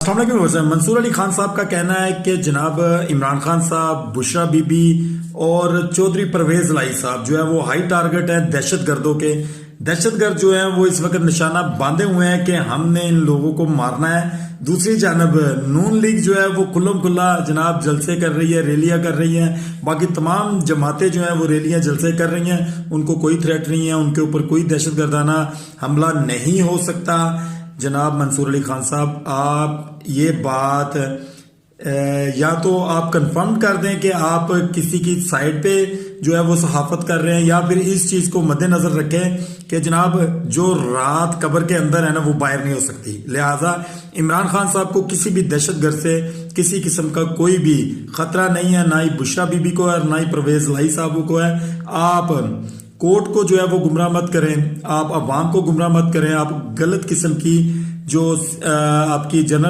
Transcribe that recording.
अस्सलाम। मंसूर अली खान साहब का कहना है कि जनाब इमरान खान साहब, बुशरा बीबी और चौधरी परवेज लाई साहब जो है वो हाई टारगेट है दहशत गर्दों के। दहशतगर्द जो है वो इस वक्त निशाना बांधे हुए हैं कि हमने इन लोगों को मारना है। दूसरी जानब नून लीग जो है वो खुल्लम खुल्ला जनाब जलसे कर रही है, रैलियां कर रही है। बाकी तमाम जमातें जो हैं वो रैलियां जलसे कर रही हैं। उनको कोई थ्रेट नहीं है, उनके ऊपर कोई दहशतगर्दाना हमला नहीं हो सकता। जनाब मंसूर अली खान साहब, आप ये बात या तो आप कंफर्म कर दें कि आप किसी की साइड पे जो है वो सहाफत कर रहे हैं, या फिर इस चीज को मद्देनजर रखें कि जनाब जो रात कब्र के अंदर है ना वो बाहर नहीं हो सकती। लिहाजा इमरान खान साहब को किसी भी दहशतगर्द से किसी किस्म का कोई भी खतरा नहीं है, ना ही बुशरा बीबी को है, ना ही परवेज लाई साहब को है। आप कोर्ट को जो है वो गुमराह मत करें, आप अवाम को गुमराह मत करें। आप गलत किस्म की जो आपकी जनरल